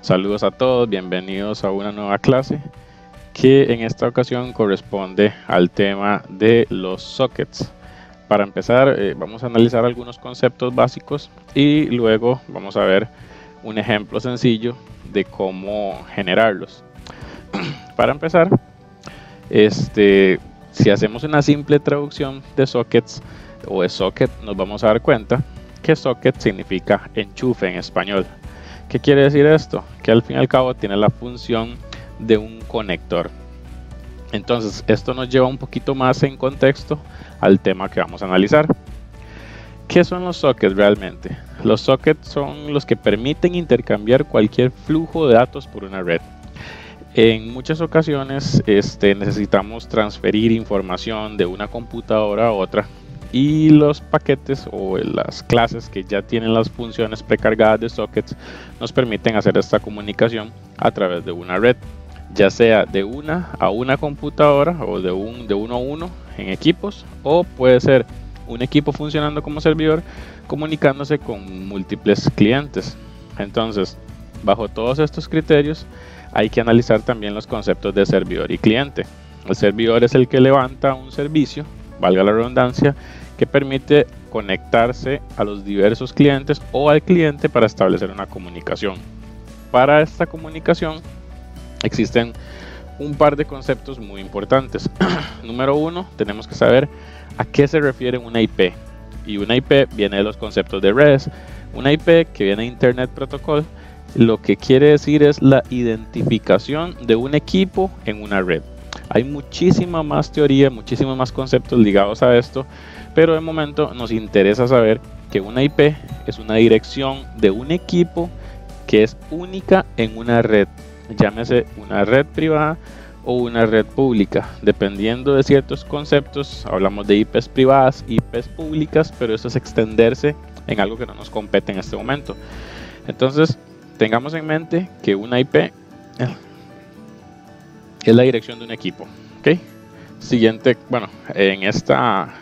Saludos a todos, bienvenidos a una nueva clase que en esta ocasión corresponde al tema de los sockets. Para empezar, vamos a analizar algunos conceptos básicos y luego vamos a ver un ejemplo sencillo de cómo generarlos. Para empezar, si hacemos una simple traducción de sockets o de socket, nos vamos a dar cuenta que socket significa enchufe en español. ¿Qué quiere decir esto? Que al fin y al cabo tiene la función de un conector. Entonces, esto nos lleva un poquito más en contexto al tema que vamos a analizar. ¿Qué son los sockets realmente? Los sockets son los que permiten intercambiar cualquier flujo de datos por una red. En muchas ocasiones necesitamos transferir información de una computadora a otra y los paquetes o las clases que ya tienen las funciones precargadas de sockets nos permiten hacer esta comunicación a través de una red, ya sea de una a una computadora o de uno a uno en equipos, o puede ser un equipo funcionando como servidor comunicándose con múltiples clientes. Entonces, bajo todos estos criterios hay que analizar también los conceptos de servidor y cliente. El servidor es el que levanta un servicio, valga la redundancia, que permite conectarse a los diversos clientes o al cliente para establecer una comunicación. Para esta comunicación existen un par de conceptos muy importantes. Número uno, tenemos que saber a qué se refiere una IP. Y una IP viene de los conceptos de redes. Una IP que viene de Internet Protocol, lo que quiere decir es la identificación de un equipo en una red. Hay muchísima más teoría, muchísimos más conceptos ligados a esto, pero de momento nos interesa saber que una IP es una dirección de un equipo que es única en una red, llámese una red privada o una red pública. Dependiendo de ciertos conceptos, hablamos de IPs privadas, IPs públicas, pero eso es extenderse en algo que no nos compete en este momento. Entonces, tengamos en mente que una IP es la dirección de un equipo. ¿Okay? Siguiente, bueno, en esta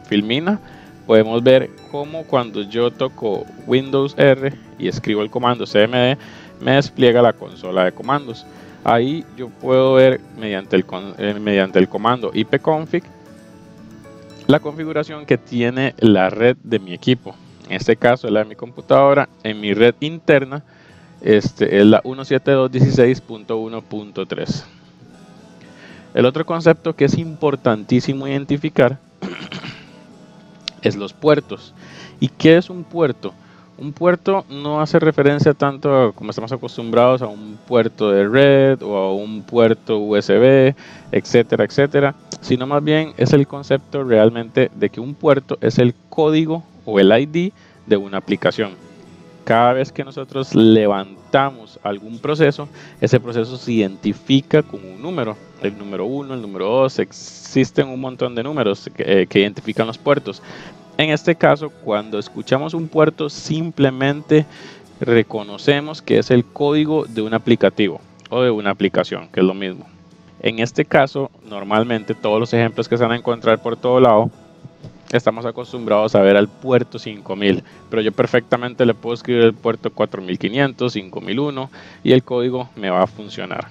filmina podemos ver cómo cuando yo toco Windows R y escribo el comando cmd, me despliega la consola de comandos. Ahí yo puedo ver mediante el comando ipconfig la configuración que tiene la red de mi equipo. En este caso es la de mi computadora. En mi red interna es la 172.16.1.3. El otro concepto que es importantísimo identificar es los puertos. ¿Y qué es un puerto? Un puerto no hace referencia tanto a, como estamos acostumbrados, a un puerto de red o a un puerto USB, etcétera, etcétera, sino más bien es el concepto realmente de que un puerto es el código o el ID de una aplicación. Cada vez que nosotros levantamos algún proceso, ese proceso se identifica con un número. El número 1, el número 2, existen un montón de números que identifican los puertos. En este caso, cuando escuchamos un puerto, simplemente reconocemos que es el código de un aplicativo o de una aplicación, que es lo mismo. En este caso, normalmente todos los ejemplos que se van a encontrar por todo lado, estamos acostumbrados a ver al puerto 5000, pero yo perfectamente le puedo escribir el puerto 4500, 5001 y el código me va a funcionar.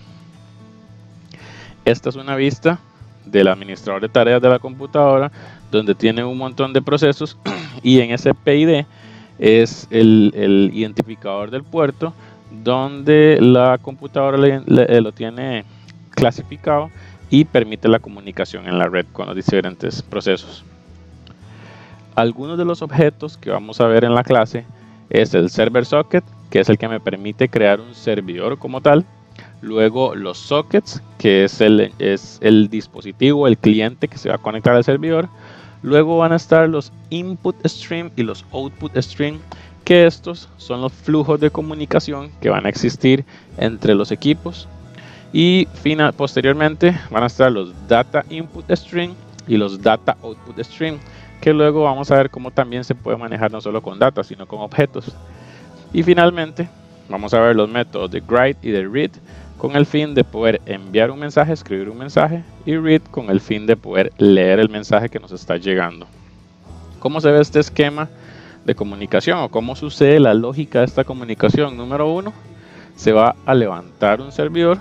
Esta es una vista del administrador de tareas de la computadora, donde tiene un montón de procesos y en ese PID es el identificador del puerto, donde la computadora lo tiene clasificado y permite la comunicación en la red con los diferentes procesos. Algunos de los objetos que vamos a ver en la clase es el server socket, que es el que me permite crear un servidor como tal. Luego los sockets, que es el dispositivo, el cliente que se va a conectar al servidor. Luego van a estar los input stream y los output stream, que estos son los flujos de comunicación que van a existir entre los equipos. Y posteriormente van a estar los data input stream y los data output stream, que luego vamos a ver cómo también se puede manejar no solo con data, sino con objetos. Y finalmente vamos a ver los métodos de write y de read, con el fin de poder enviar un mensaje, escribir un mensaje, y read con el fin de poder leer el mensaje que nos está llegando. ¿Cómo se ve este esquema de comunicación o cómo sucede la lógica de esta comunicación? Número uno, se va a levantar un servidor.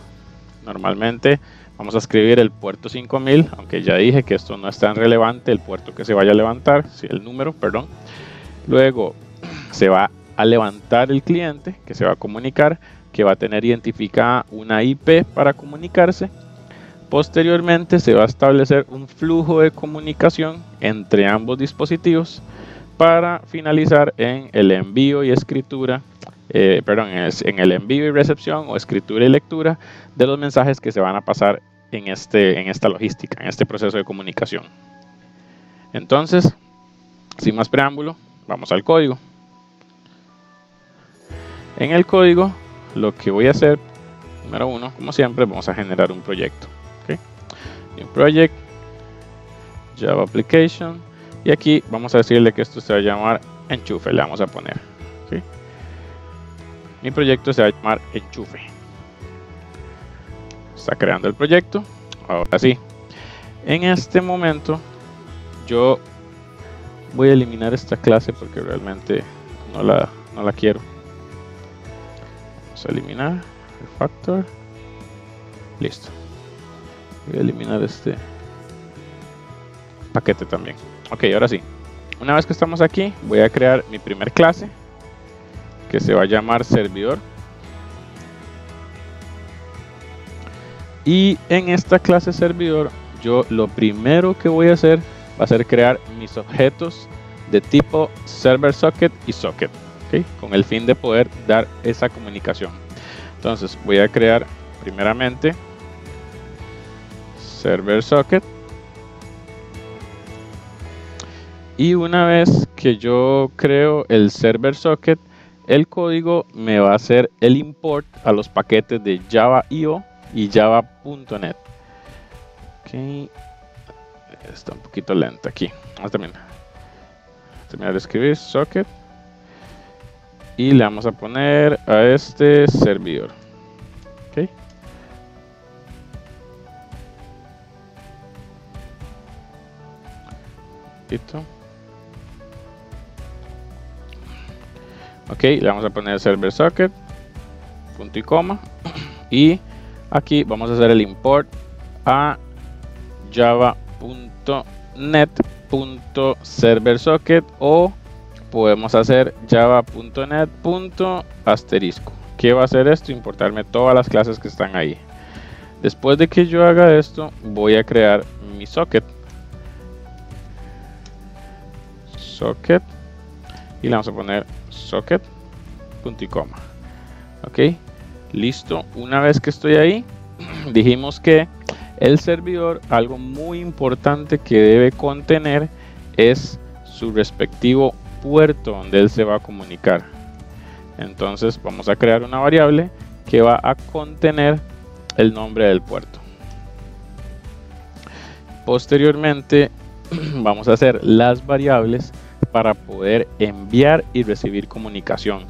Normalmente vamos a escribir el puerto 5000, aunque ya dije que esto no es tan relevante, el puerto que se vaya a levantar, el número, perdón. Luego se va a levantar el cliente que se va a comunicar, que va a tener identificada una IP para comunicarse. Posteriormente se va a establecer un flujo de comunicación entre ambos dispositivos para finalizar en el envío y escritura, en el envío y recepción o escritura y lectura de los mensajes que se van a pasar en esta logística, en este proceso de comunicación. Entonces, sin más preámbulo, vamos al código. En el código, lo que voy a hacer, número uno, como siempre, vamos a generar un proyecto. ¿Okay? New project, Java application, y aquí vamos a decirle que esto se va a llamar enchufe, le vamos a poner. ¿Okay? Mi proyecto se va a llamar enchufe. Está creando el proyecto. Ahora sí, en este momento yo voy a eliminar esta clase porque realmente no la quiero. Vamos a eliminar refactor. Listo. Voy a eliminar este paquete también. Ok, ahora sí. Una vez que estamos aquí, voy a crear mi primer clase que se va a llamar servidor. Y en esta clase servidor, yo lo primero que voy a hacer va a ser crear mis objetos de tipo server socket y socket, ¿okay? Con el fin de poder dar esa comunicación. Entonces voy a crear primeramente server socket, y una vez que yo creo el server socket, el código me va a hacer el import a los paquetes de Java.io y Java.net. Okay. Está un poquito lento aquí. Vamos a terminar de escribir socket y le vamos a poner a este servidor. Okay. Listo. Ok, le vamos a poner server socket, punto y coma, y aquí vamos a hacer el import a java.net.serversocket, o podemos hacer java.net.asterisco. ¿Qué va a hacer esto? Importarme todas las clases que están ahí. Después de que yo haga esto, voy a crear mi socket. Socket. Y le vamos a poner socket, punto y coma. Ok, listo. Una vez que estoy ahí, dijimos que el servidor, algo muy importante que debe contener es su respectivo puerto donde él se va a comunicar. Entonces vamos a crear una variable que va a contener el nombre del puerto. Posteriormente vamos a hacer las variables para poder enviar y recibir comunicación.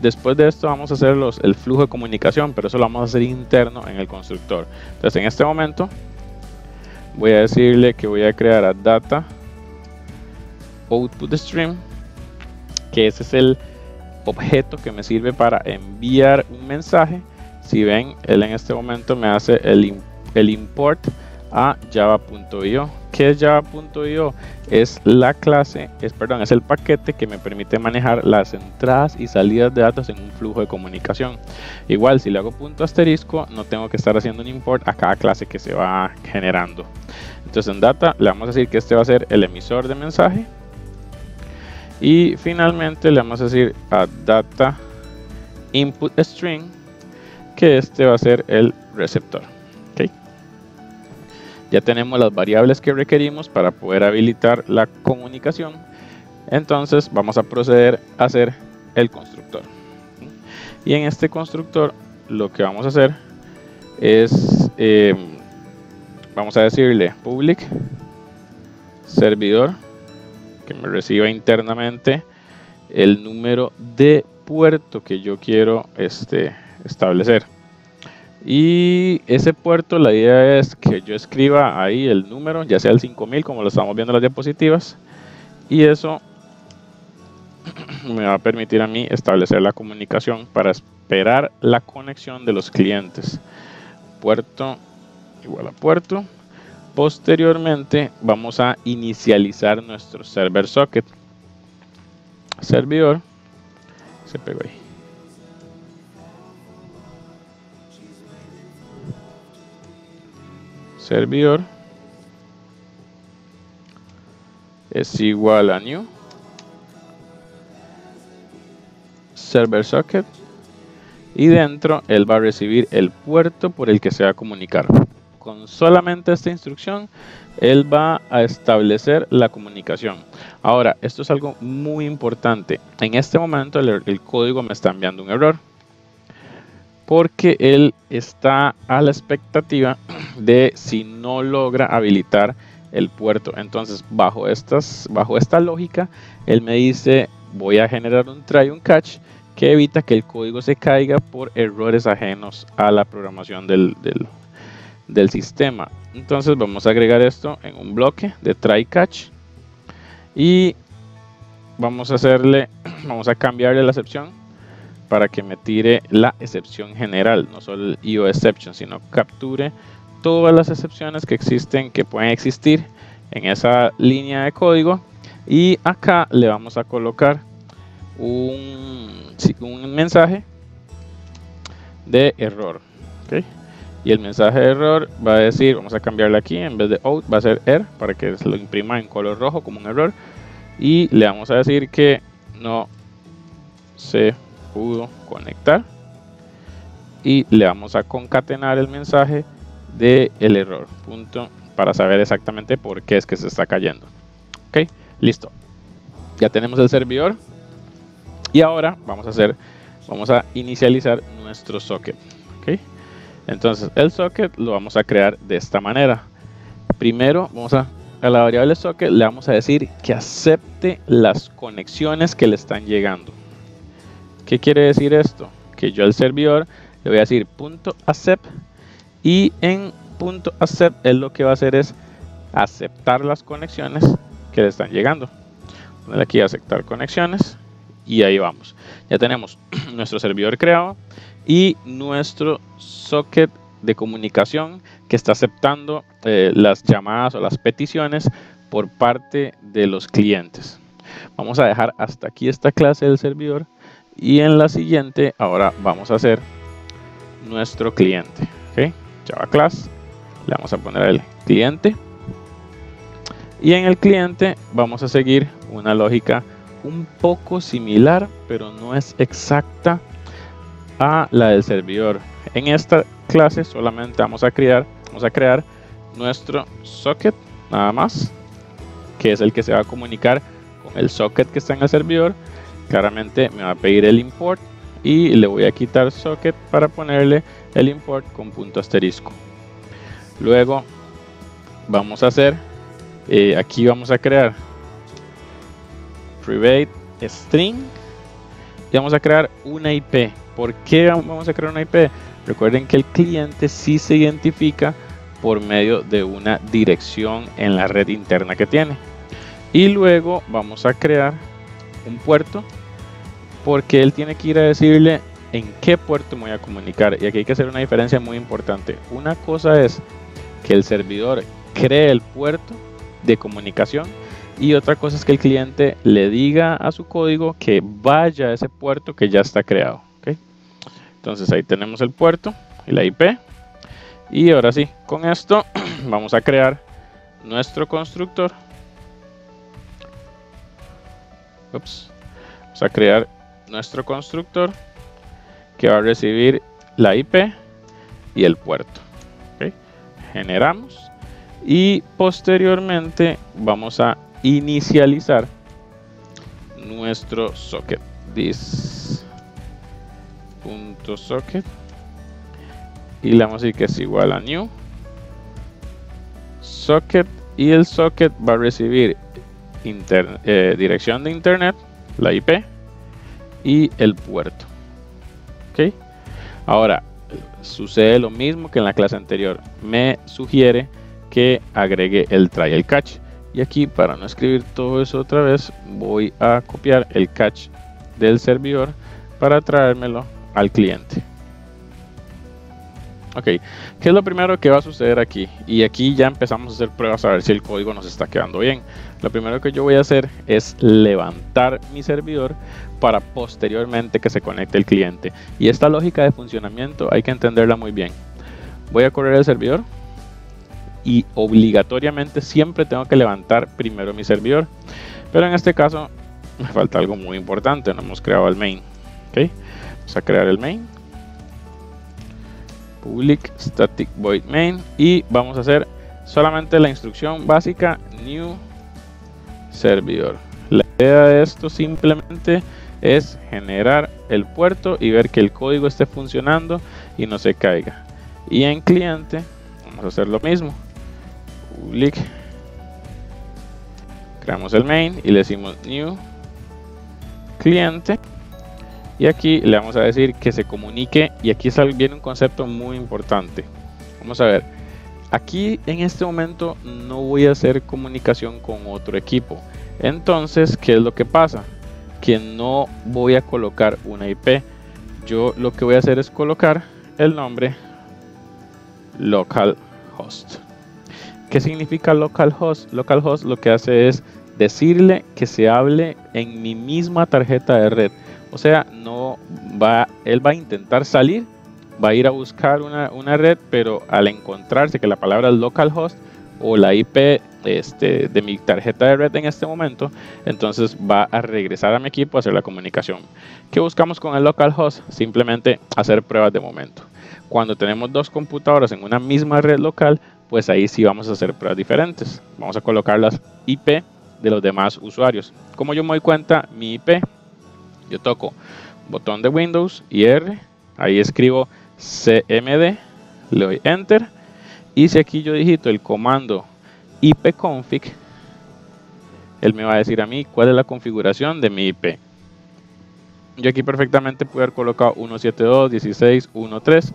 Después de esto vamos a hacer el flujo de comunicación, pero eso lo vamos a hacer interno en el constructor. Entonces en este momento voy a decirle que voy a crear a data output stream, que ese es el objeto que me sirve para enviar un mensaje. Si ven, él en este momento me hace el import a java.io. ¿Qué es java.io? Es la clase, es el paquete que me permite manejar las entradas y salidas de datos en un flujo de comunicación. Igual, si le hago punto asterisco, no tengo que estar haciendo un import a cada clase que se va generando. Entonces en data le vamos a decir que este va a ser el emisor de mensaje, y finalmente le vamos a decir a data input string que este va a ser el receptor. ¿Okay? Ya tenemos las variables que requerimos para poder habilitar la comunicación. Entonces vamos a proceder a hacer el constructor. Y en este constructor lo que vamos a hacer es, vamos a decirle public servidor, que me reciba internamente el número de puerto que yo quiero establecer. Y ese puerto, la idea es que yo escriba ahí el número, ya sea el 5000 como lo estamos viendo en las diapositivas, y eso me va a permitir a mí establecer la comunicación para esperar la conexión de los clientes. Puerto igual a puerto. Posteriormente vamos a inicializar nuestro server socket. Servidor, se pegó ahí. Servidor es igual a new server socket, y dentro él va a recibir el puerto por el que se va a comunicar. Con solamente esta instrucción él va a establecer la comunicación. Ahora, esto es algo muy importante. En este momento el código me está enviando un error, porque él está a la expectativa de si no logra habilitar el puerto. Entonces, bajo esta lógica, él me dice: voy a generar un try, un catch, que evita que el código se caiga por errores ajenos a la programación del sistema. Entonces vamos a agregar esto en un bloque de try catch, y vamos a cambiarle la excepción para que me tire la excepción general, no solo el IO exception, sino capture todas las excepciones que existen, que pueden existir en esa línea de código. Y acá le vamos a colocar un mensaje de error, ¿okay? Y el mensaje de error va a decir, vamos a cambiarle aquí, en vez de out va a ser error, para que se lo imprima en color rojo como un error, y le vamos a decir que no se pudo conectar, y le vamos a concatenar el mensaje del error, punto, para saber exactamente por qué es que se está cayendo. Ok, listo, ya tenemos el servidor, y ahora vamos a inicializar nuestro socket. Okay. Entonces el socket lo vamos a crear de esta manera. Primero a la variable socket le vamos a decir que acepte las conexiones que le están llegando. ¿Qué quiere decir esto? Que yo al servidor le voy a decir .accept, y en .accept él lo que va a hacer es aceptar las conexiones que le están llegando. Ponerle aquí aceptar conexiones, y ahí vamos. Ya tenemos nuestro servidor creado y nuestro socket de comunicación que está aceptando las llamadas o las peticiones por parte de los clientes. Vamos a dejar hasta aquí esta clase del servidor, y en la siguiente ahora vamos a hacer nuestro cliente. ¿Okay? Java class, le vamos a poner el cliente, y en el cliente vamos a seguir una lógica un poco similar, pero no es exacta a la del servidor. En esta clase solamente vamos a crear nuestro socket, nada más, que es el que se va a comunicar con el socket que está en el servidor. Claramente me va a pedir el import, y le voy a quitar socket para ponerle el import con punto asterisco. Luego vamos a hacer aquí vamos a crear private string, y vamos a crear una IP. ¿Por qué vamos a crear una IP? Recuerden que el cliente sí se identifica por medio de una dirección en la red interna que tiene. Y luego vamos a crear un puerto, porque él tiene que ir a decirle en qué puerto me voy a comunicar. Y aquí hay que hacer una diferencia muy importante. Una cosa es que el servidor cree el puerto de comunicación, y otra cosa es que el cliente le diga a su código que vaya a ese puerto que ya está creado. ¿Okay? Entonces ahí tenemos el puerto y la IP, y ahora sí, con esto vamos a crear nuestro constructor. Vamos a crear nuestro constructor que va a recibir la IP y el puerto. ¿Okay? Generamos, y posteriormente vamos a inicializar nuestro socket. This.socket, y le vamos a decir que es igual a new socket, y el socket va a recibir dirección de internet, la IP y el puerto. ¿Okay? Ahora sucede lo mismo que en la clase anterior. Me sugiere que agregue el try, el catch, y aquí, para no escribir todo eso otra vez, voy a copiar el catch del servidor para traérmelo al cliente. Ok, ¿qué es lo primero que va a suceder aquí? Y aquí ya empezamos a hacer pruebas a ver si el código nos está quedando bien. Lo primero que yo voy a hacer es levantar mi servidor para posteriormente que se conecte el cliente. Y esta lógica de funcionamiento hay que entenderla muy bien. Voy a correr el servidor y obligatoriamente siempre tengo que levantar primero mi servidor. Pero en este caso me falta algo muy importante, no hemos creado el main. Ok, vamos a crear el main. Public static void main y vamos a hacer solamente la instrucción básica new servidor. La idea de esto simplemente es generar el puerto y ver que el código esté funcionando y no se caiga. Y en cliente vamos a hacer lo mismo. Public, creamos el main y le decimos new cliente. Y aquí le vamos a decir que se comunique, y aquí viene un concepto muy importante. Vamos a ver, aquí en este momento no voy a hacer comunicación con otro equipo. Entonces, ¿qué es lo que pasa? Que no voy a colocar una IP. Yo lo que voy a hacer es colocar el nombre localhost. ¿Qué significa localhost? Localhost lo que hace es decirle que se hable en mi misma tarjeta de red. O sea, él va a intentar salir, va a ir a buscar una red, pero al encontrarse que la palabra es localhost o la IP de mi tarjeta de red en este momento, entonces va a regresar a mi equipo a hacer la comunicación. ¿Qué buscamos con el localhost? Simplemente hacer pruebas de momento. Cuando tenemos dos computadoras en una misma red local, pues ahí sí vamos a hacer pruebas diferentes. Vamos a colocar las IP de los demás usuarios. Como yo me doy cuenta, mi IP, yo toco botón de Windows y R, ahí escribo cmd, le doy Enter, y si aquí yo digito el comando ipconfig, él me va a decir a mí cuál es la configuración de mi IP. Yo aquí perfectamente puedo haber colocado 172.16.1.3,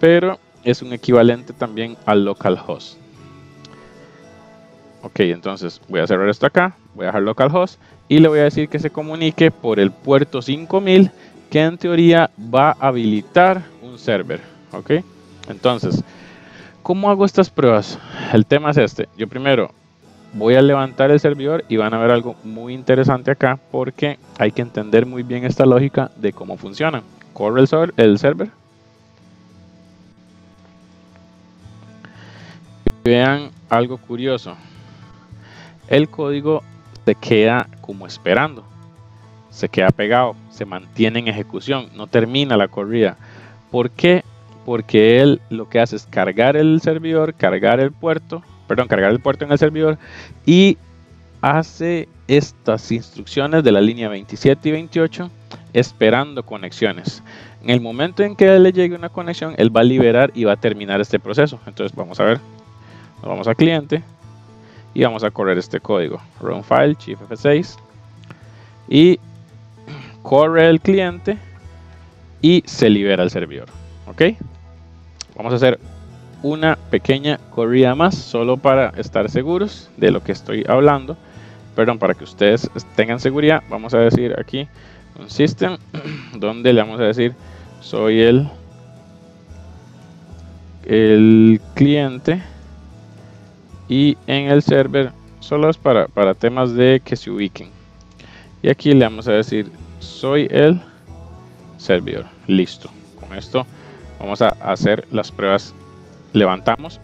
pero es un equivalente también al localhost. Ok, entonces voy a cerrar esto acá, voy a dejar localhost y le voy a decir que se comunique por el puerto 5000, que en teoría va a habilitar un server. Ok, entonces, ¿cómo hago estas pruebas? El tema es este. Yo primero voy a levantar el servidor y van a ver algo muy interesante acá, porque hay que entender muy bien esta lógica de cómo funciona. Corre el server. Vean algo curioso. El código se queda como esperando, se queda pegado, se mantiene en ejecución, no termina la corrida. ¿Por qué? Porque él lo que hace es cargar el servidor, cargar el puerto en el servidor, y hace estas instrucciones de la línea 27 y 28 esperando conexiones. En el momento en que le llegue una conexión, él va a liberar y va a terminar este proceso. Entonces vamos a ver, nos vamos a cliente y vamos a correr este código, run file chief F6, y corre el cliente y se libera el servidor. Ok, vamos a hacer una pequeña corrida más solo para estar seguros de lo que estoy hablando, perdón, para que ustedes tengan seguridad. Vamos a decir aquí un system donde le vamos a decir soy el cliente, y en el server solo es para temas de que se ubiquen, y aquí le vamos a decir soy el servidor. Listo, con esto vamos a hacer las pruebas. Levantamos,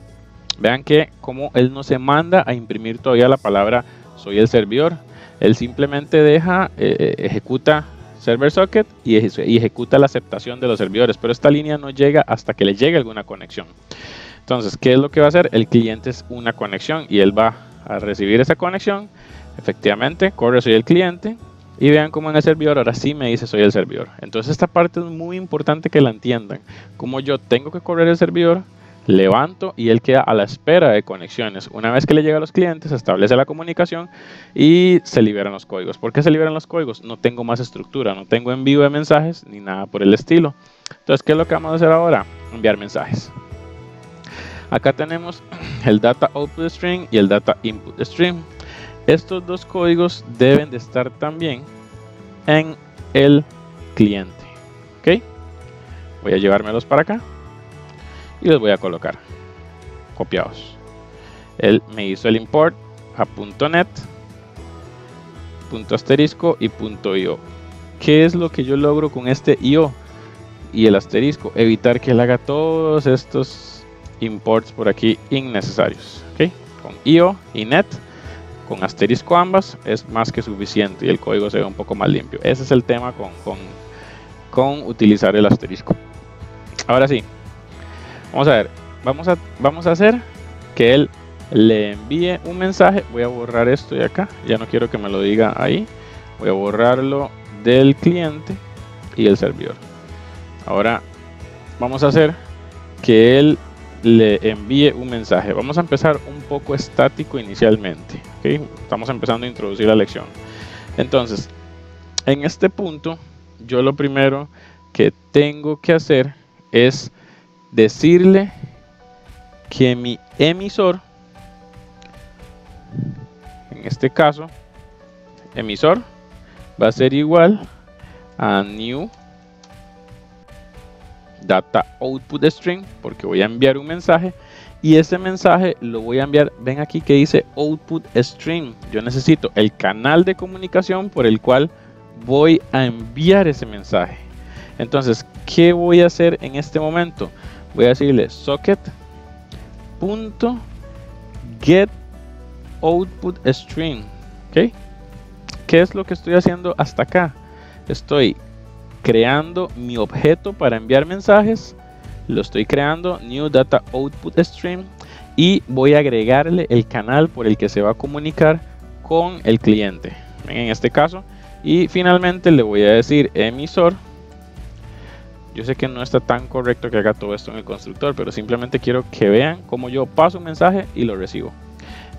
vean que como él no se manda a imprimir todavía la palabra soy el servidor, él simplemente deja, ejecuta server socket y ejecuta la aceptación de los servidores, pero esta línea no llega hasta que le llegue alguna conexión. Entonces, ¿qué es lo que va a hacer? El cliente es una conexión y él va a recibir esa conexión. Efectivamente, corre soy el cliente, y vean cómo en el servidor ahora sí me dice soy el servidor. Entonces esta parte es muy importante que la entiendan. Como yo tengo que correr el servidor, levanto y él queda a la espera de conexiones. Una vez que le llega a los clientes, se establece la comunicación y se liberan los códigos. ¿Por qué se liberan los códigos? No tengo más estructura, no tengo envío de mensajes ni nada por el estilo. Entonces, ¿qué es lo que vamos a hacer ahora? Enviar mensajes. Acá tenemos el data output string y el data input string. Estos dos códigos deben de estar también en el cliente. Ok, voy a llevármelos para acá y los voy a colocar copiados. Él me hizo el import a .net, *** y .io. ¿Qué es lo que yo logro con este io y el asterisco? Evitar que él haga todos estos imports por aquí innecesarios. ¿Okay? Con io y net, con asterisco ambas, es más que suficiente y el código se ve un poco más limpio. Ese es el tema con utilizar el asterisco. Ahora sí, vamos a ver, vamos a hacer que él le envíe un mensaje. Voy a borrar esto de acá, ya no quiero que me lo diga ahí. Voy a borrarlo del cliente y el servidor. Ahora vamos a hacer que él le envíe un mensaje. Vamos a empezar un poco estático inicialmente. ¿Okay? Estamos empezando a introducir la lección. Entonces, en este punto, yo lo primero que tengo que hacer es decirle que mi emisor, en este caso, emisor va a ser igual a new data output string, porque voy a enviar un mensaje y ese mensaje lo voy a enviar. Ven aquí que dice output string. Yo necesito el canal de comunicación por el cual voy a enviar ese mensaje. Entonces, ¿qué voy a hacer en este momento? Voy a decirle socket.get output string. ¿Okay? ¿Qué es lo que estoy haciendo hasta acá? Estoy creando mi objeto para enviar mensajes, lo estoy creando new data output stream y voy a agregarle el canal por el que se va a comunicar con el cliente, en este caso, y finalmente le voy a decir emisor. Yo sé que no está tan correcto que haga todo esto en el constructor, pero simplemente quiero que vean cómo yo paso un mensaje y lo recibo.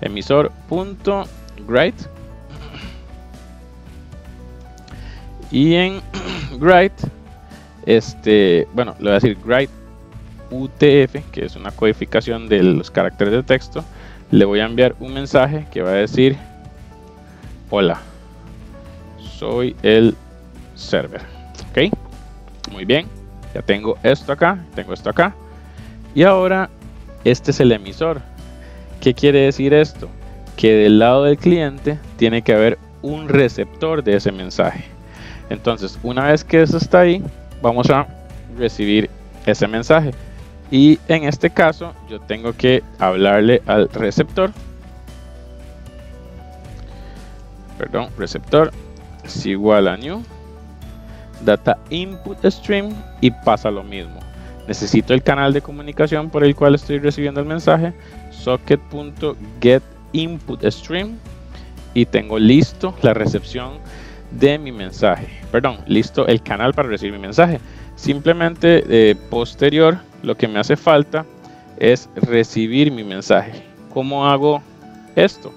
Emisor.write. Y en write, bueno, le voy a decir write UTF, que es una codificación de los caracteres de texto. Le voy a enviar un mensaje que va a decir: hola, soy el server. Ok, muy bien, ya tengo esto acá, tengo esto acá. Y ahora este es el emisor. ¿Qué quiere decir esto? Que del lado del cliente tiene que haber un receptor de ese mensaje. Entonces, una vez que eso está ahí, vamos a recibir ese mensaje. Y en este caso, yo tengo que hablarle al receptor. Perdón, receptor es igual a new data input stream y pasa lo mismo. Necesito el canal de comunicación por el cual estoy recibiendo el mensaje, socket.get input stream, y tengo listo la recepción de mi mensaje. Perdón, listo el canal para recibir mi mensaje. Simplemente posterior, lo que me hace falta es recibir mi mensaje. ¿Cómo hago esto?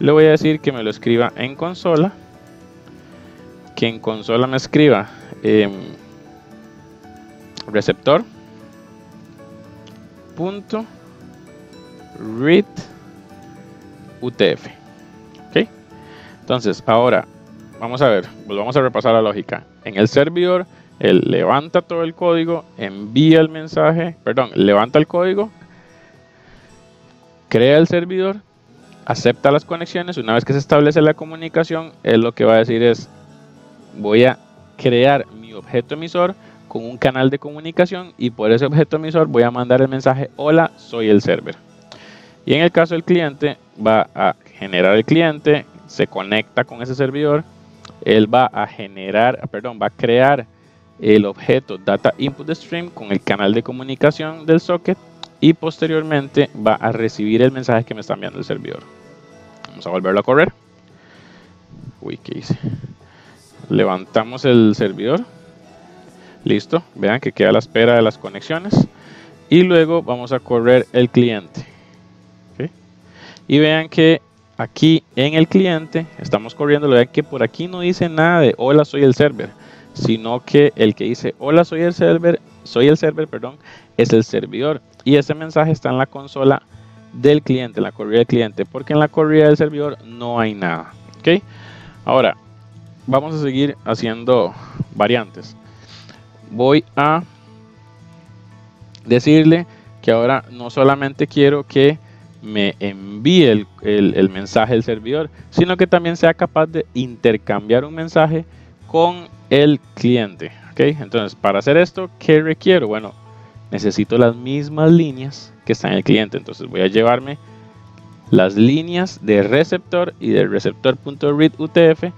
Le voy a decir que me lo escriba en consola, que en consola me escriba receptor punto read UTF. ¿Okay? Entonces ahora vamos a ver, volvamos a repasar la lógica. En el servidor, él levanta todo el código, envía el mensaje, perdón, levanta el código, crea el servidor, acepta las conexiones. Una vez que se establece la comunicación, él lo que va a decir es: voy a crear mi objeto emisor con un canal de comunicación y por ese objeto emisor voy a mandar el mensaje: hola, soy el server. Y en el caso del cliente, va a generar el cliente, se conecta con ese servidor, él va a crear el objeto data input stream con el canal de comunicación del socket y posteriormente va a recibir el mensaje que me está enviando el servidor. Vamos a volverlo a correr. Uy, ¿qué hice? Levantamos el servidor. Listo, vean que queda a la espera de las conexiones. Y luego vamos a correr el cliente. ¿Okay? Y vean que aquí en el cliente estamos corriendo. Vean que por aquí no dice nada de hola, soy el server, sino que el que dice hola, soy el server, es el servidor. Y ese mensaje está en la consola del cliente, en la corrida del cliente, porque en la corrida del servidor no hay nada. ¿Okay? Ahora, vamos a seguir haciendo variantes. Voy a decirle que ahora no solamente quiero que me envíe el mensaje del servidor, sino que también sea capaz de intercambiar un mensaje con el cliente. ¿Okay? Entonces, para hacer esto, ¿qué requiero? Bueno, necesito las mismas líneas que están en el cliente. Entonces voy a llevarme las líneas de receptor y de receptor.read UTF,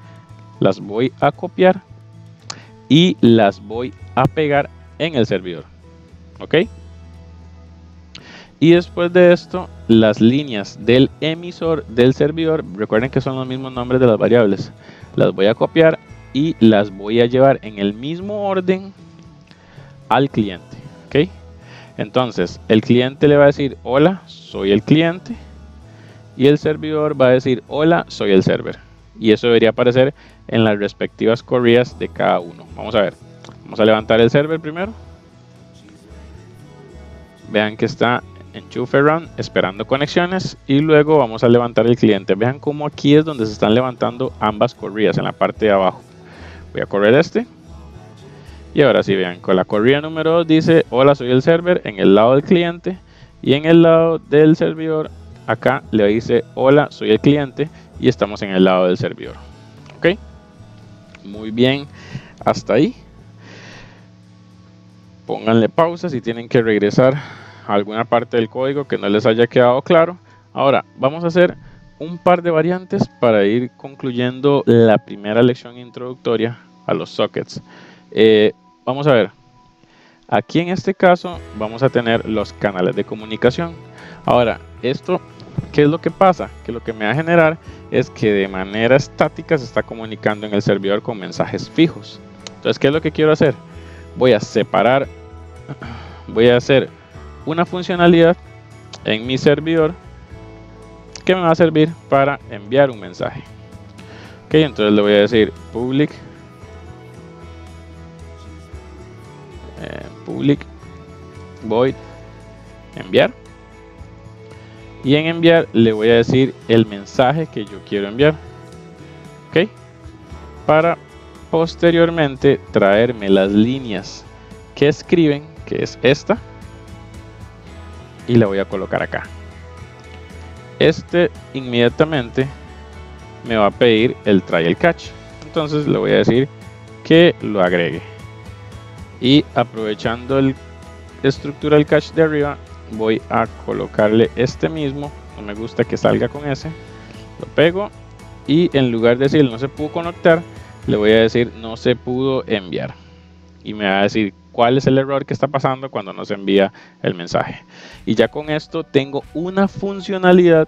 las voy a copiar y las voy a pegar en el servidor. ¿Ok? Y después de esto, las líneas del emisor del servidor, recuerden que son los mismos nombres de las variables, las voy a copiar y las voy a llevar en el mismo orden al cliente. ¿Ok? Entonces, el cliente le va a decir: hola, soy el cliente. Y el servidor va a decir: hola, soy el server. Y eso debería aparecer en las respectivas correas de cada uno. Vamos a ver. Vamos a levantar el server primero. Vean que está enchufe run esperando conexiones. Y luego vamos a levantar el cliente. Vean cómo aquí es donde se están levantando ambas correas, en la parte de abajo. Voy a correr este. Y ahora sí, vean, con la correa número 2 dice: hola, soy el server, en el lado del cliente. Y en el lado del servidor, acá le dice: hola, soy el cliente. Y estamos en el lado del servidor. Ok, muy bien, hasta ahí. Pónganle pausa si tienen que regresar a alguna parte del código que no les haya quedado claro. Ahora vamos a hacer un par de variantes para ir concluyendo la primera lección introductoria a los sockets. Vamos a ver. Aquí en este caso vamos a tener los canales de comunicación. Ahora, esto, ¿qué es lo que pasa? Que lo que me va a generar es que de manera estática se está comunicando en el servidor con mensajes fijos. Entonces, ¿qué es lo que quiero hacer? Voy a separar, voy a hacer una funcionalidad en mi servidor que me va a servir para enviar un mensaje. Ok, entonces le voy a decir public void enviar, y en enviar le voy a decir el mensaje que yo quiero enviar. Ok, para posteriormente traerme las líneas que escriben, que es esta, y la voy a colocar acá. Este inmediatamente me va a pedir el try el catch, entonces le voy a decir que lo agregue. Y aprovechando la estructura del catch de arriba, voy a colocarle este mismo. No me gusta que salga con ese. Lo pego y en lugar de decir no se pudo conectar, le voy a decir no se pudo enviar. Y me va a decir cuál es el error que está pasando cuando no se envía el mensaje. Y ya con esto tengo una funcionalidad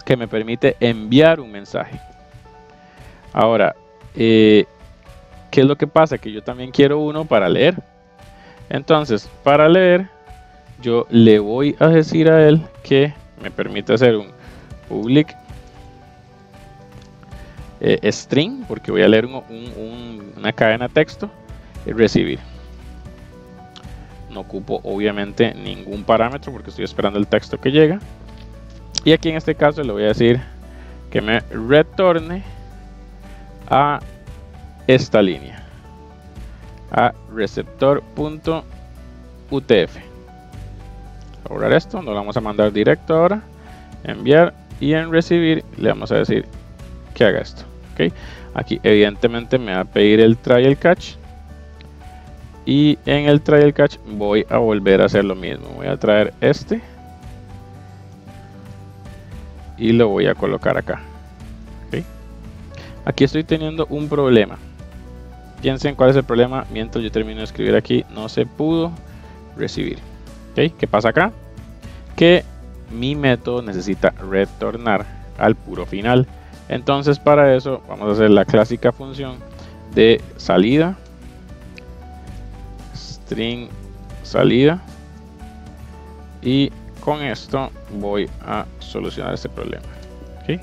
que me permite enviar un mensaje. Ahora, ¿qué es lo que pasa? Que yo también quiero uno para leer. Entonces, para leer, yo le voy a decir a él que me permite hacer un public string, porque voy a leer una cadena texto y recibir. No ocupo obviamente ningún parámetro porque estoy esperando el texto que llega. Y aquí en este caso le voy a decir que me retorne a esta línea, a receptor.utf. Borrar esto, no lo vamos a mandar directo ahora, enviar, y en recibir le vamos a decir que haga esto. ¿Okay? Aquí evidentemente me va a pedir el try el catch, y en el try el catch voy a volver a hacer lo mismo. Voy a traer este y lo voy a colocar acá. ¿Okay? Aquí estoy teniendo un problema. Piensen cuál es el problema mientras yo termino de escribir aquí. No se pudo recibir. ¿Okay? ¿Qué pasa acá? Que mi método necesita retornar al puro final. Entonces para eso vamos a hacer la clásica función de salida, string salida, y con esto voy a solucionar este problema. ¿Okay?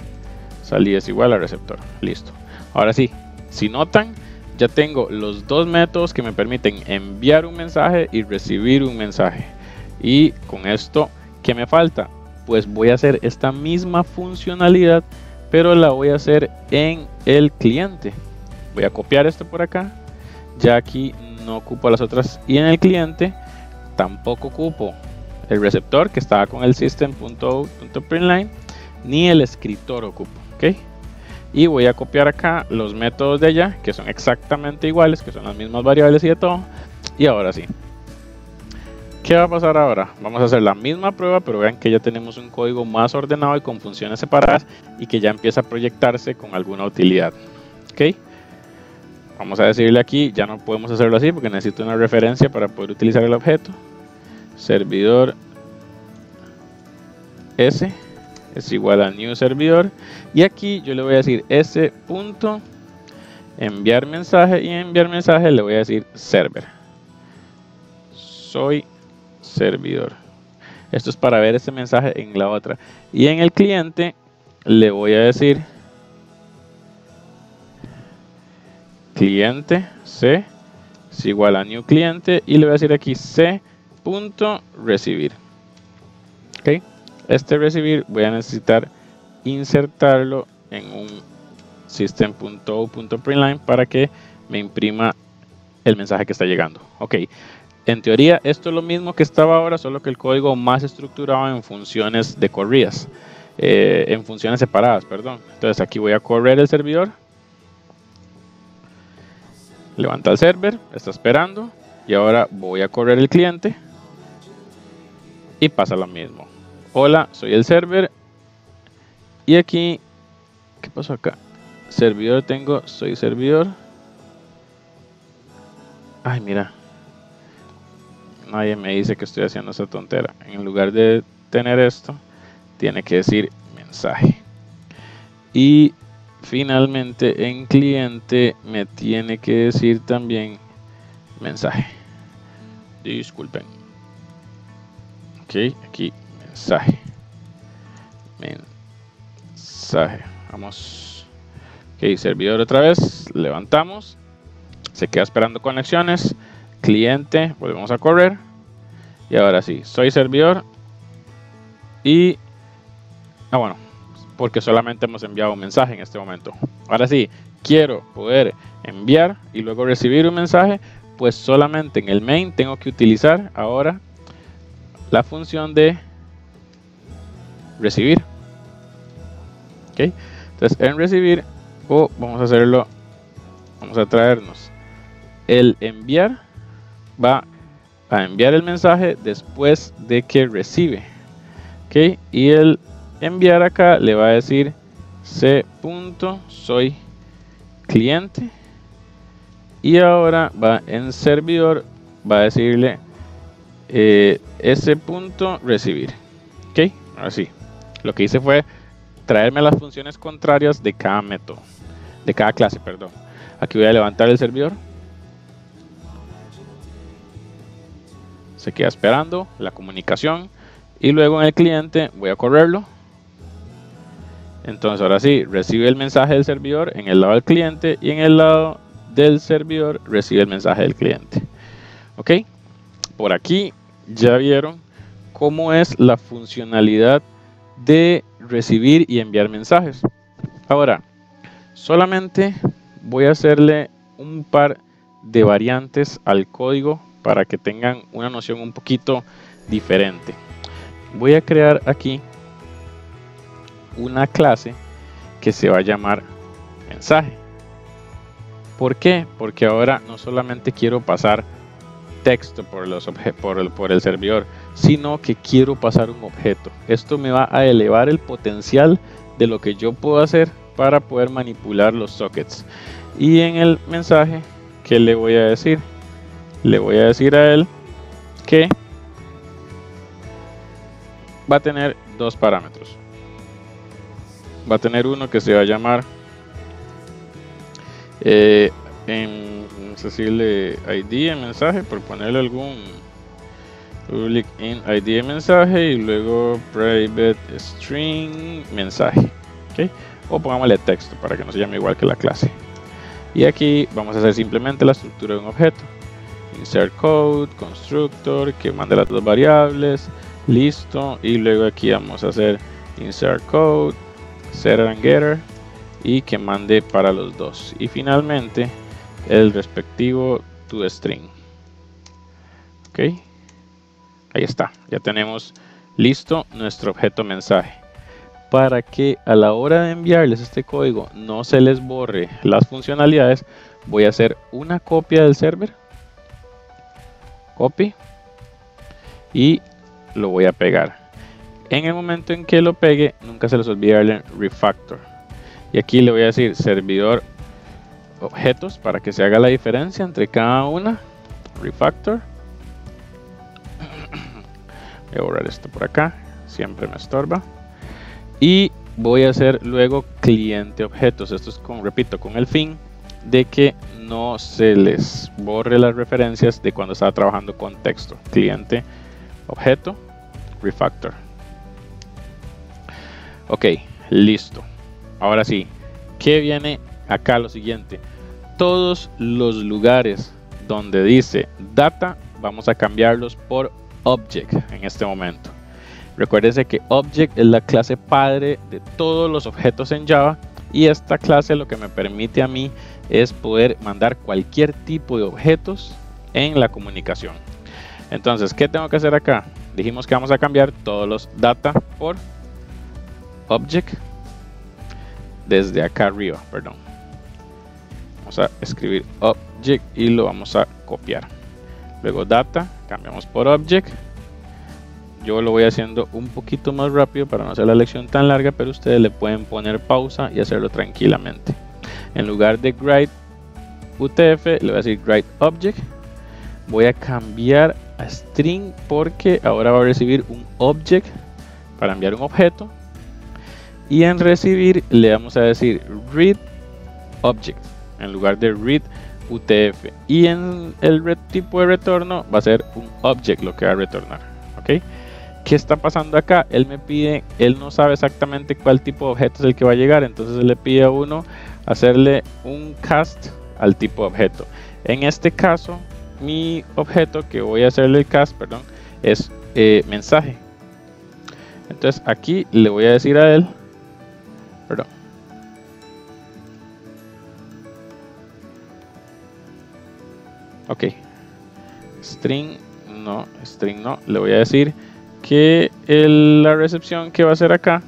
Salida es igual a receptor. Listo. Ahora sí, si notan, ya tengo los dos métodos que me permiten enviar un mensaje y recibir un mensaje. Y con esto, ¿qué me falta? Pues voy a hacer esta misma funcionalidad, pero la voy a hacer en el cliente. Voy a copiar esto por acá. Ya aquí no ocupo las otras. Y en el cliente tampoco ocupo el receptor que estaba con el system.out.println, ni el escritor ocupo. ¿Ok? Y voy a copiar acá los métodos de allá, que son exactamente iguales, que son las mismas variables y de todo. Y ahora sí. ¿Qué va a pasar ahora? Vamos a hacer la misma prueba, pero vean que ya tenemos un código más ordenado y con funciones separadas y que ya empieza a proyectarse con alguna utilidad. ¿Ok? Vamos a decirle aquí, ya no podemos hacerlo así porque necesito una referencia para poder utilizar el objeto. Servidor S es igual a new servidor. Y aquí yo le voy a decir s. Enviar mensaje, y en enviar mensaje le voy a decir server. Soy servidor. Esto es para ver ese mensaje en la otra. Y en el cliente le voy a decir cliente c es igual a new cliente, y le voy a decir aquí c.recibir. ¿Ok? Este recibir voy a necesitar insertarlo en un system.out.println para que me imprima el mensaje que está llegando. Ok. En teoría esto es lo mismo que estaba ahora, solo que el código más estructurado en funciones de corridas, en funciones separadas, perdón. Entonces aquí voy a correr el servidor, levanta el server, está esperando, y ahora voy a correr el cliente y pasa lo mismo. Hola, soy el server, y aquí, ¿qué pasó acá? Servidor tengo, soy servidor. Ay, mira. Nadie me dice que estoy haciendo esa tontera. En lugar de tener esto, tiene que decir mensaje. Y finalmente en cliente me tiene que decir también mensaje. Disculpen. Ok, aquí mensaje. Mensaje. Vamos. Ok, servidor otra vez. Levantamos. Se queda esperando conexiones. Cliente, volvemos a correr, y ahora sí, soy servidor. Y bueno, porque solamente hemos enviado un mensaje en este momento. Ahora sí, quiero poder enviar y luego recibir un mensaje, pues solamente en el main tengo que utilizar ahora la función de recibir. Ok, entonces en recibir, vamos a hacerlo, vamos a traernos el enviar. Va a enviar el mensaje después de que recibe. ¿Ok? Y el enviar acá le va a decir c.soy cliente. Y ahora va en servidor, va a decirle s.recibir. ¿Ok? Ahora sí. Lo que hice fue traerme las funciones contrarias de cada método. De cada clase, perdón. Aquí voy a levantar el servidor. Se queda esperando la comunicación, y luego en el cliente voy a correrlo. Entonces ahora sí, recibe el mensaje del servidor en el lado del cliente, y en el lado del servidor recibe el mensaje del cliente. Ok, por aquí ya vieron cómo es la funcionalidad de recibir y enviar mensajes. Ahora solamente voy a hacerle un par de variantes al código para que tengan una noción un poquito diferente. Voy a crear aquí una clase que se va a llamar mensaje. ¿Por qué? Porque ahora no solamente quiero pasar texto por el servidor, sino que quiero pasar un objeto. Esto me va a elevar el potencial de lo que yo puedo hacer para poder manipular los sockets. Y en el mensaje, ¿qué le voy a decir? Le voy a decir a él que va a tener dos parámetros. Va a tener uno que se va a llamar no sé si le ID en mensaje, por ponerle algún public in ID en mensaje, y luego private string mensaje. ¿Okay? O pongámosle texto para que no se llame igual que la clase. Y aquí vamos a hacer simplemente la estructura de un objeto. Insert code, constructor, que mande las dos variables, listo. Y luego aquí vamos a hacer insert code, setter and getter, y que mande para los dos, y finalmente el respectivo toString. Ok, ahí está, ya tenemos listo nuestro objeto mensaje. Para que a la hora de enviarles este código no se les borre las funcionalidades, voy a hacer una copia del server, copy, y lo voy a pegar. En el momento en que lo pegue, nunca se les olvide darle refactor, y aquí le voy a decir servidor objetos para que se haga la diferencia entre cada una, refactor. Voy a borrar esto por acá, siempre me estorba. Y voy a hacer luego cliente objetos. Esto es repito, con el fin de que no se les borre las referencias de cuando estaba trabajando con texto. Cliente objeto refactor. Ok, listo. Ahora sí, ¿qué viene acá? Lo siguiente, todos los lugares donde dice data vamos a cambiarlos por object en este momento. Recuérdense que object es la clase padre de todos los objetos en Java, y esta clase lo que me permite a mí es poder mandar cualquier tipo de objetos en la comunicación. Entonces, ¿qué tengo que hacer acá? Dijimos que vamos a cambiar todos los data por object desde acá arriba, perdón. Vamos a escribir object y lo vamos a copiar. Luego data, cambiamos por object. Yo lo voy haciendo un poquito más rápido para no hacer la lección tan larga, pero ustedes le pueden poner pausa y hacerlo tranquilamente. En lugar de write UTF, le voy a decir write object. Voy a cambiar a string porque ahora va a recibir un object para enviar un objeto. Y en recibir le vamos a decir read object en lugar de read UTF. Y en el tipo de retorno va a ser un object lo que va a retornar. ¿Ok? ¿Qué está pasando acá? Él me pide, él no sabe exactamente cuál tipo de objeto es el que va a llegar, entonces él le pide a uno hacerle un cast al tipo de objeto. En este caso, mi objeto que voy a hacerle el cast, perdón, es mensaje. Entonces aquí le voy a decir a él, perdón, ok, string no, le voy a decir que la recepción que va a hacer acá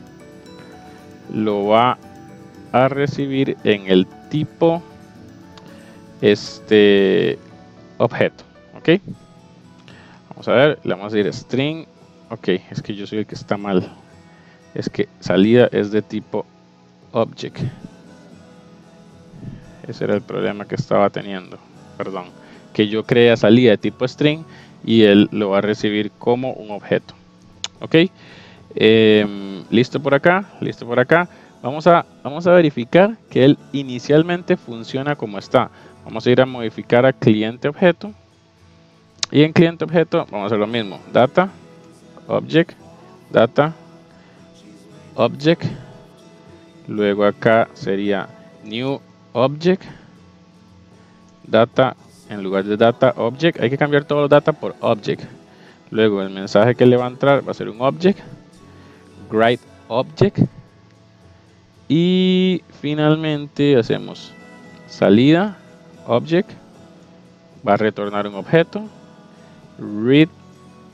lo va a recibir en el tipo objeto. Ok, vamos a ver, le vamos a decir string. Ok, es que yo soy el que está mal, es que salida es de tipo object. Ese era el problema que estaba teniendo, perdón, que yo creé salida de tipo string y él lo va a recibir como un objeto. Ok, listo por acá, listo por acá. Vamos a verificar que él inicialmente funciona como está. Vamos a ir a modificar a cliente objeto, y en cliente objeto vamos a hacer lo mismo, data object, data object, luego acá sería new object, data en lugar de data object. Hay que cambiar todos los data por object. Luego el mensaje que le va a entrar va a ser un object, write object, y finalmente hacemos salida object, va a retornar un objeto, read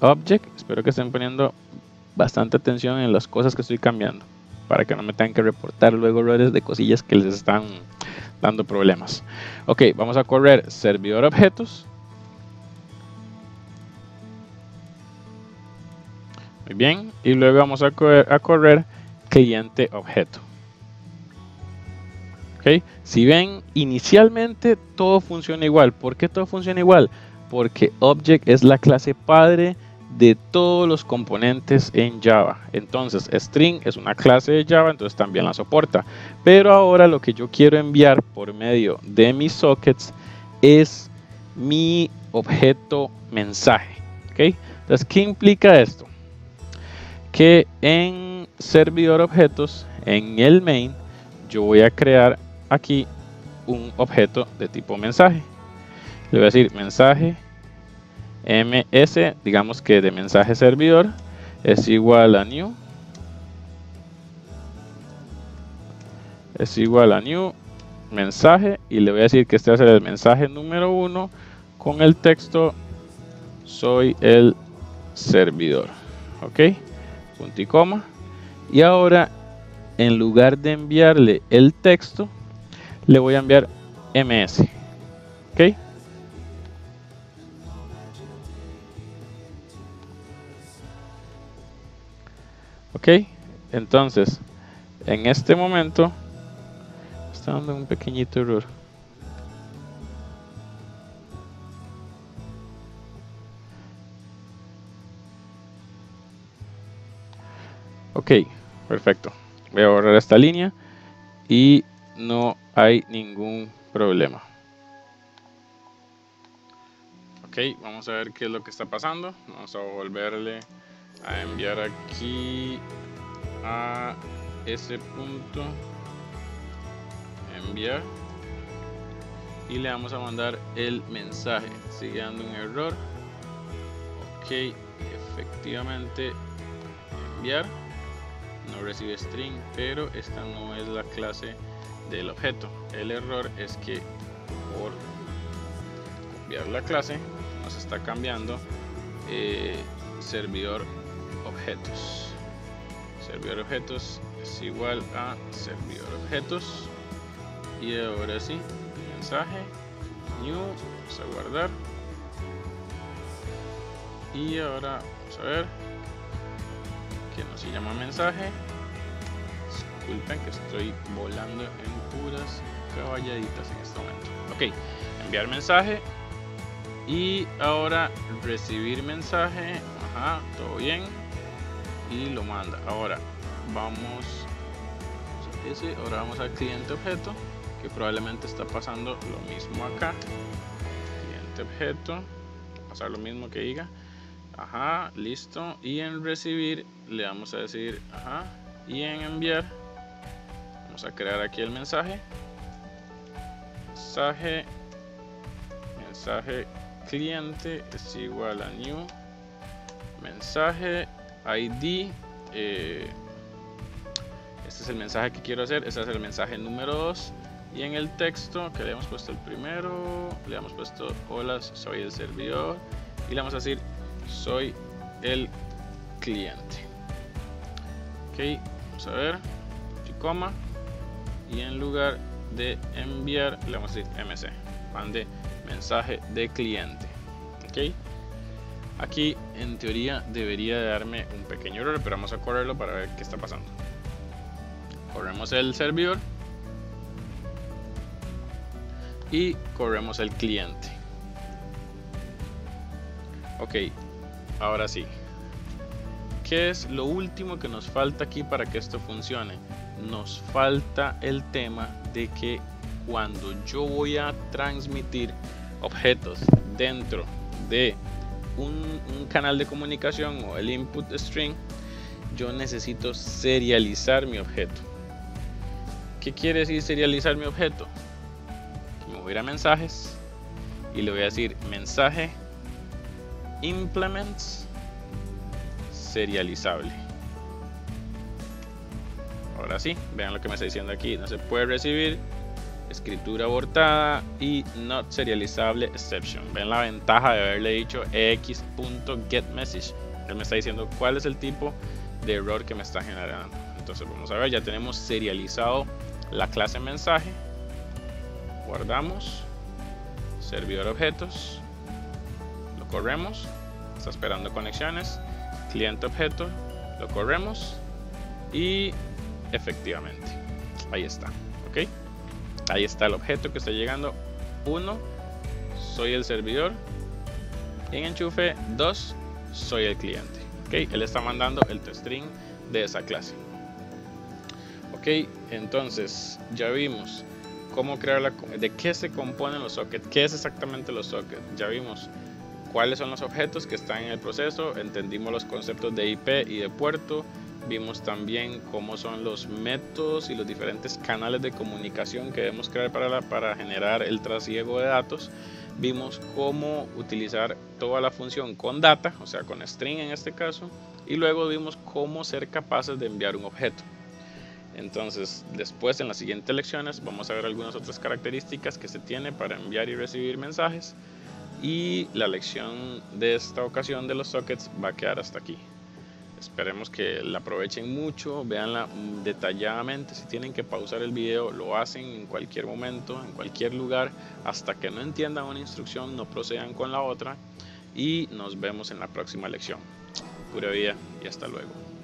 object. Espero que estén poniendo bastante atención en las cosas que estoy cambiando para que no me tengan que reportar luego errores de cosillas que les están dando problemas. Ok, vamos a correr servidor objetos. Muy bien, y luego vamos a correr cliente objeto. Ok, si ven, inicialmente todo funciona igual. ¿Por qué todo funciona igual? Porque object es la clase padre de todos los componentes en Java. Entonces string es una clase de Java, entonces también la soporta. Pero ahora lo que yo quiero enviar por medio de mis sockets es mi objeto mensaje. ¿Okay? Entonces, ¿qué implica esto? Que en servidor objetos, en el main, yo voy a crear aquí un objeto de tipo mensaje. Le voy a decir mensaje ms, digamos que de mensaje servidor, es igual a new es igual a new mensaje y le voy a decir que este va a ser el mensaje número 1 con el texto soy el servidor. Ok, punto y coma. Y ahora en lugar de enviarle el texto le voy a enviar ms. Ok, ok, entonces en este momento está dando un pequeñito error. Ok, perfecto. Voy a borrar esta línea y no hay ningún problema. Ok, vamos a ver qué es lo que está pasando. Vamos a volverle a enviar aquí a ese punto, enviar, y le vamos a mandar el mensaje. Sigue dando un error. Ok, efectivamente enviar, no recibe string, pero esta no es la clase del objeto. El error es que por copiar la clase nos está cambiando servidor objetos. Servidor objetos es igual a servidor objetos, y ahora sí, mensaje new, vamos a guardar, y ahora vamos a ver que no se llama mensaje. Disculpen que estoy volando en puras caballaditas en este momento. Ok, enviar mensaje y ahora recibir mensaje. Ajá, todo bien, y lo manda. Ahora vamos a ese, ahora vamos al cliente objeto, que probablemente está pasando lo mismo acá. Cliente objeto, va a pasar lo mismo que diga. Ajá, listo. Y en recibir le vamos a decir ajá, y en enviar vamos a crear aquí el mensaje. Mensaje cliente es igual a new mensaje ID. Este es el mensaje que quiero hacer. Este es el mensaje número 2. Y en el texto que le hemos puesto el primero, le hemos puesto hola, soy el servidor, y le vamos a decir soy el cliente. Ok, vamos a ver, coma, y en lugar de enviar le vamos a decir mc, mande mensaje de cliente. Ok, aquí en teoría debería de darme un pequeño error, pero vamos a correrlo para ver qué está pasando. Corremos el servidor y corremos el cliente. Ok, ahora sí, ¿qué es lo último que nos falta aquí para que esto funcione? Nos falta el tema de que cuando yo voy a transmitir objetos dentro de un canal de comunicación o el input string, yo necesito serializar mi objeto. ¿Qué quiere decir serializar mi objeto? Que me voy a ir a mensajes y le voy a decir mensaje implements serializable. Ahora sí, vean lo que me está diciendo aquí. No se puede recibir, escritura abortada y not serializable exception. Ven la ventaja de haberle dicho x.getMessage. Él me está diciendo cuál es el tipo de error que me está generando. Entonces vamos a ver, ya tenemos serializado la clase mensaje. Guardamos, servidor objetos, lo corremos, está esperando conexiones, cliente objeto, lo corremos y efectivamente ahí está. Ok, ahí está el objeto que está llegando. 1, soy el servidor. En enchufe 2, soy el cliente. Ok, él está mandando el toString de esa clase. Ok, entonces ya vimos cómo crear de qué se componen los sockets, qué es exactamente los sockets. Ya vimos cuáles son los objetos que están en el proceso, entendimos los conceptos de IP y de puerto, vimos también cómo son los métodos y los diferentes canales de comunicación que debemos crear para generar el trasiego de datos. Vimos cómo utilizar toda la función con data, o sea con string en este caso, y luego vimos cómo ser capaces de enviar un objeto. Entonces después en las siguientes lecciones vamos a ver algunas otras características que se tiene para enviar y recibir mensajes, y la lección de esta ocasión de los sockets va a quedar hasta aquí. Esperemos que la aprovechen mucho, véanla detalladamente. Si tienen que pausar el video, lo hacen en cualquier momento, en cualquier lugar. Hasta que no entiendan una instrucción, no procedan con la otra. Y nos vemos en la próxima lección. Pura vida y hasta luego.